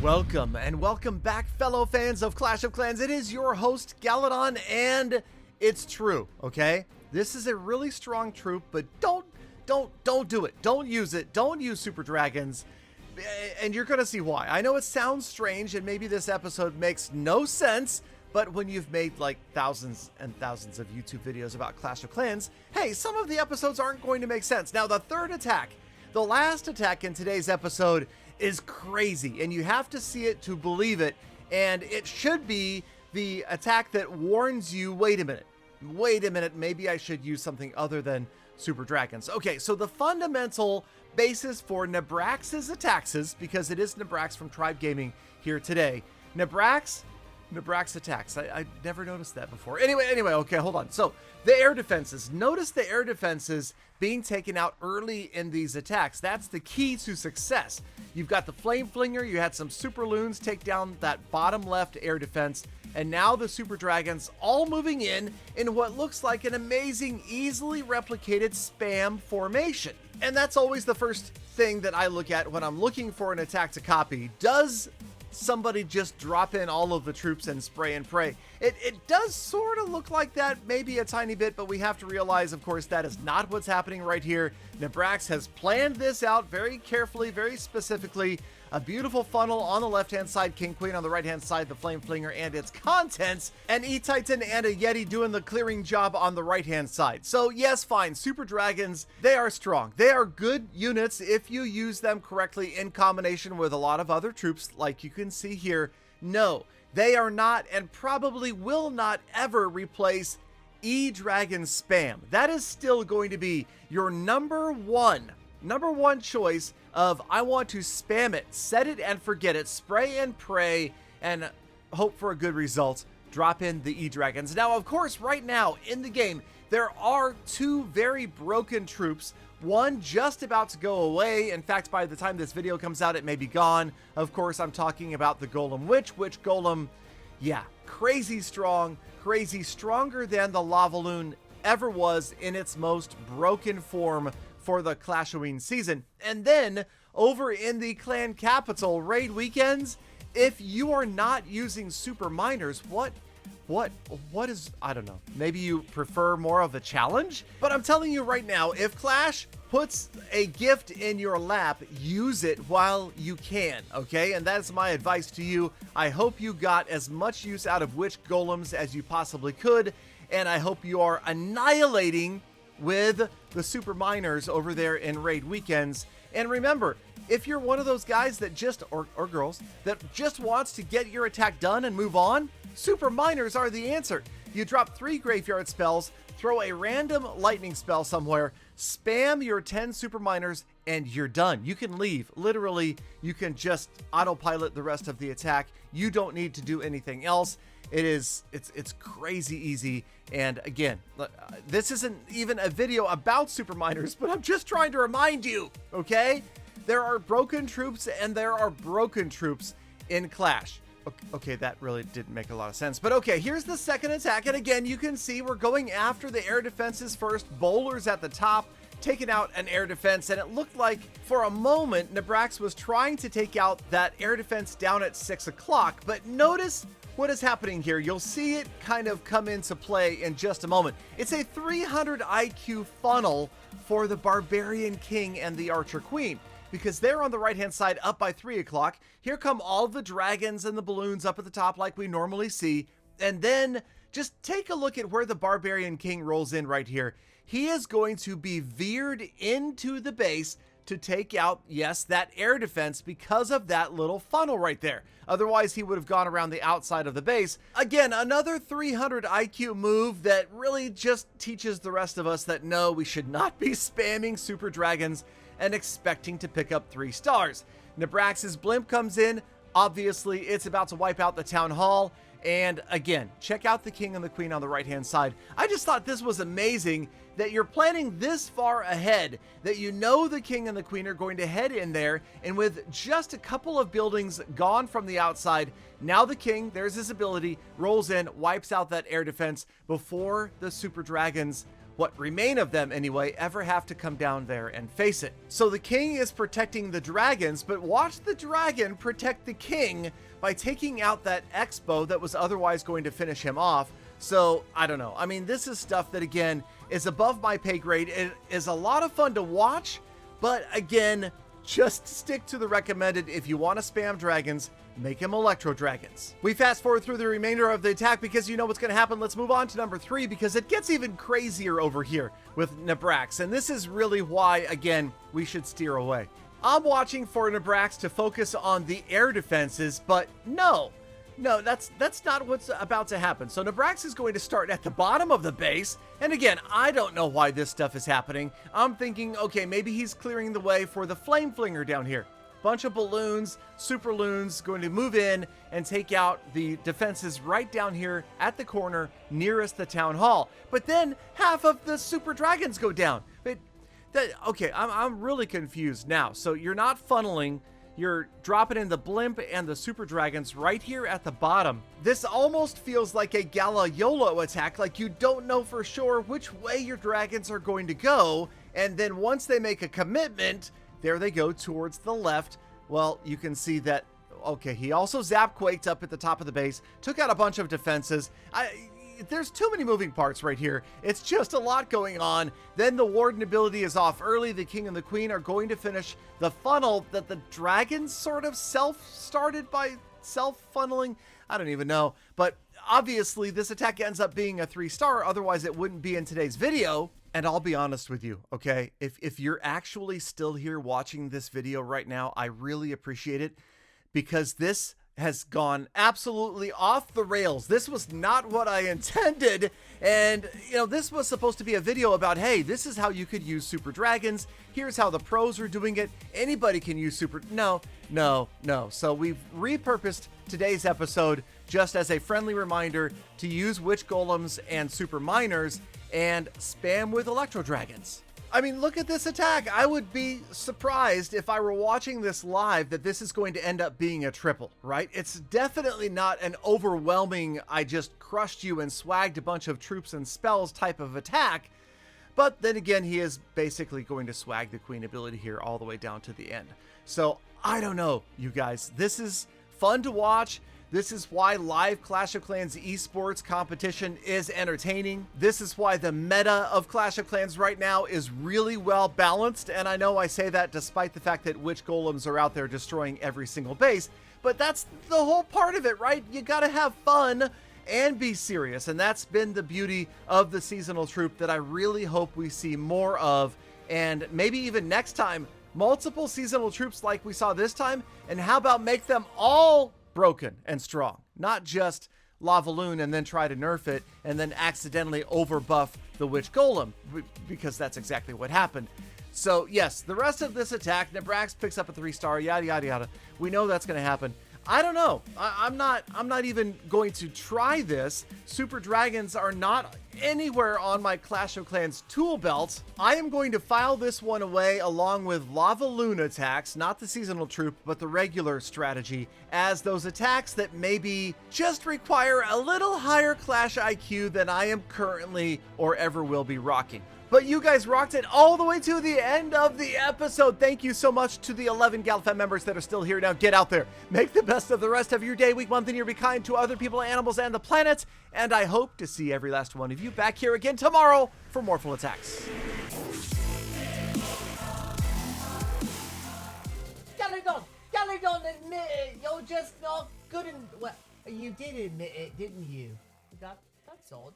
Welcome and welcome back, fellow fans of Clash of Clans. It is your host, Galadon, and it's true, okay? This is a really strong troop, but don't do it. Don't use it. Don't use Super Dragons, and you're gonna see why. I know it sounds strange, and maybe this episode makes no sense, but when you've made like thousands and thousands of YouTube videos about Clash of Clans, hey, some of the episodes aren't going to make sense. Now, the third attack, the last attack in today's episode, is crazy, and you have to see it to believe it, and it should be the attack that warns you, wait a minute, maybe I should use something other than Super Dragons. Okay, so the fundamental basis for Nabrax's attacks, because it is Nabrax from Tribe Gaming here today. Nabrax attacks. I never noticed that before. Anyway, okay, hold on. So the air defenses. Notice the air defenses being taken out early in these attacks. That's the key to success. You've got the Flame Flinger, you had some Super Loons take down that bottom left air defense, and now the Super Dragons all moving in what looks like an amazing, easily replicated spam formation. And that's always the first thing that I look at when I'm looking for an attack to copy. Does somebody just drop in all of the troops and spray and pray? It does sort of look like that, maybe a tiny bit, but we have to realize, of course, that is not what's happening right here. Nabrax has planned this out very carefully, very specifically. A beautiful funnel on the left-hand side, King Queen on the right-hand side, the Flame Flinger and its contents, and E-Titan and a Yeti doing the clearing job on the right-hand side. So yes, fine, Super Dragons, they are strong. They are good units if you use them correctly in combination with a lot of other troops, like you can see here. No, they are not, and probably will not ever replace E-Dragon spam. That is still going to be your number one choice of, I want to spam it, set it and forget it, spray and pray, and hope for a good result. Drop in the E-Dragons. Now, of course, right now in the game, there are two very broken troops. One just about to go away. In fact, by the time this video comes out, it may be gone. Of course, I'm talking about the Golem Witch, which Golem, yeah, crazy strong, crazy stronger than the Lavaloon ever was in its most broken form for the Clashoween season. And then over in the clan capital raid weekends, if you are not using super miners, what is, I don't know, maybe you prefer more of a challenge? But I'm telling you right now, if Clash puts a gift in your lap, use it while you can, okay? And that's my advice to you. I hope you got as much use out of witch golems as you possibly could, and I hope you are annihilating with the super miners over there in raid weekends. And remember, if you're one of those guys that just, or girls, that just wants to get your attack done and move on, super miners are the answer. You drop 3 graveyard spells, throw a random lightning spell somewhere, spam your 10 super miners, and you're done. You can leave. Literally, you can just autopilot the rest of the attack. You don't need to do anything else. It's crazy easy. And again, this isn't even a video about super miners, but I'm just trying to remind you, okay? There are broken troops and there are broken troops in Clash. Okay, that really didn't make a lot of sense, but okay, here's the second attack. And again, you can see we're going after the air defenses first. Bowlers at the top, taking out an air defense, and it looked like for a moment Nabrax was trying to take out that air defense down at 6 o'clock, but notice what is happening here. You'll see it kind of come into play in just a moment. It's a 300 IQ funnel for the Barbarian King and the Archer Queen, because they're on the right-hand side up by 3 o'clock. Here come all the dragons and the balloons up at the top like we normally see. And then just take a look at where the Barbarian King rolls in right here. He is going to be veered into the base to take out, yes, that air defense because of that little funnel right there. Otherwise, he would have gone around the outside of the base. Again, another 300 IQ move that really just teaches the rest of us that no, we should not be spamming Super Dragons and expecting to pick up 3 stars. Nabrax's blimp comes in. Obviously, it's about to wipe out the town hall. And again, check out the king and the queen on the right-hand side. I just thought this was amazing that you're planning this far ahead, that you know the king and the queen are going to head in there, and with just a couple of buildings gone from the outside, now the king, there's his ability, rolls in, wipes out that air defense before the super dragons what remain of them anyway, ever have to come down there and face it. So the king is protecting the dragons, but watch the dragon protect the king by taking out that X-bow that was otherwise going to finish him off. So I don't know. I mean, this is stuff that, again, is above my pay grade. It is a lot of fun to watch, but again, just stick to the recommended. If you want to spam dragons, make them electro dragons. We fast forward through the remainder of the attack because you know what's going to happen. Let's move on to number 3 because it gets even crazier over here with Nabrax. And this is really why, again, we should steer away. I'm watching for Nabrax to focus on the air defenses, but no, that's not what's about to happen. So Nabrax is going to start at the bottom of the base. And again, I don't know why this stuff is happening. I'm thinking, okay, maybe he's clearing the way for the flame flinger down here. Bunch of balloons, super loons going to move in and take out the defenses right down here at the corner nearest the town hall. But then half of the super dragons go down. But okay, I'm really confused now. So you're not funneling. You're dropping in the blimp and the super dragons right here at the bottom. This almost feels like a Gala-Yolo attack, like you don't know for sure which way your dragons are going to go. And then once they make a commitment, there they go towards the left. Well, you can see that, okay, he also zap-quaked up at the top of the base, took out a bunch of defenses. There's too many moving parts right here. It's just a lot going on. Then the warden ability is off early. The king and the queen are going to finish the funnel that the dragons sort of self-started by self-funneling. I don't even know. But obviously this attack ends up being a 3-star. Otherwise it wouldn't be in today's video. And I'll be honest with you, okay? If you're actually still here watching this video right now, I really appreciate it because this has gone absolutely off the rails. This was not what I intended. And, you know, this was supposed to be a video about, hey, this is how you could use super dragons. Here's how the pros are doing it. Anybody can use super. No. So we've repurposed today's episode just as a friendly reminder to use witch golems and super miners and spam with electro dragons. I mean, look at this attack. I would be surprised if I were watching this live that this is going to end up being a triple, right? It's definitely not an overwhelming, I just crushed you and swagged a bunch of troops and spells type of attack. But then again, he is basically going to swag the queen ability here all the way down to the end. So I don't know, you guys. This is fun to watch. This is why live Clash of Clans esports competition is entertaining. This is why the meta of Clash of Clans right now is really well balanced. And I know I say that despite the fact that witch golems are out there destroying every single base, but that's the whole part of it, right? You gotta have fun and be serious. And that's been the beauty of the seasonal troop that I really hope we see more of. And maybe even next time, multiple seasonal troops like we saw this time. And how about make them all broken and strong, not just Lavaloon and then try to nerf it and then accidentally overbuff the witch golem, because that's exactly what happened. So yes, the rest of this attack, Nabrax picks up a 3-star, yada yada yada. We know that's going to happen. I don't know. I'm not even going to try this. Super dragons are not anywhere on my Clash of Clans tool belt. I am going to file this one away along with Lavaloon attacks, not the seasonal troop, but the regular strategy, as those attacks that maybe just require a little higher Clash IQ than I am currently or ever will be rocking. But you guys rocked it all the way to the end of the episode. Thank you so much to the 11 GalFam members that are still here. Now get out there, make the best of the rest of your day, week, month, and year. Be kind to other people, animals, and the planet. And I hope to see every last one of you back here again tomorrow for more full attacks. Galadon, admit it. You're just not good and well. You did admit it, didn't you? That's odd.